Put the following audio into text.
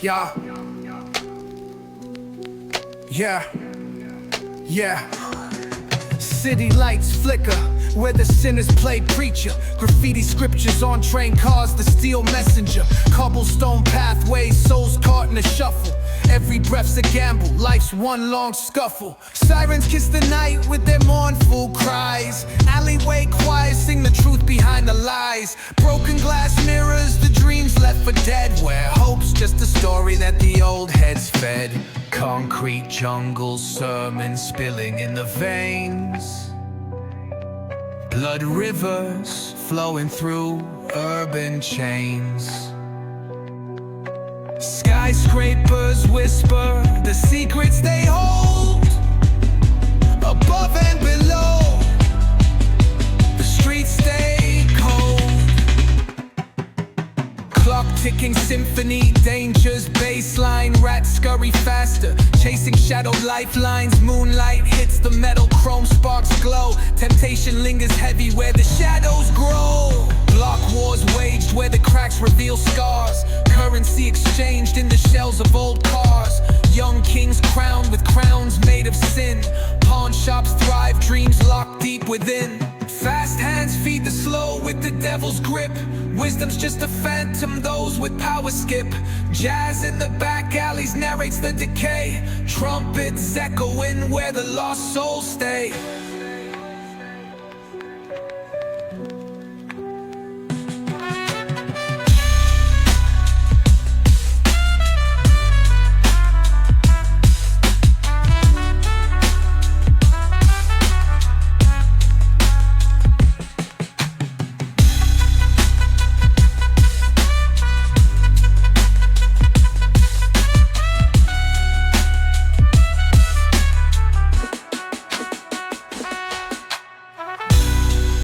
Yeah. Yeah. Yeah. City lights flicker where the sinners play preacher. Graffiti scriptures on train cars, the steel messenger. Cobblestone pathways, souls caught in a shuffle. Every breath's a gamble, life's one long scuffle. Sirens kiss the night with their mournful cries. Alleyway choirs sing the truth behind the lies. Broken glass mirrors, the dreams left for dead. Where hope's just a story that the old heads fed. Concrete jungle sermons spilling in the veins. Blood rivers flowing through urban chains. Skyscrapers whisper the secrets they hold. Above and below, the streets stay cold. Clock ticking symphony, dangers, baseline. Rats scurry faster, chasing shadow lifelines. Moonlight hits the metal, chrome sparks glow. Temptation lingers heavy where the shadows grow. Block wars waged where the cracks reveal scars. Currency exchanged in the shells of old cars. Young kings crowned with crowns made of sin. Pawn shops thrive, dreams locked deep within. Fast hands feed the slow with the devil's grip. Wisdom's just a phantom, those with power skip. Jazz in the back alleys narrates the decay. Trumpets echoing where the lost souls stay.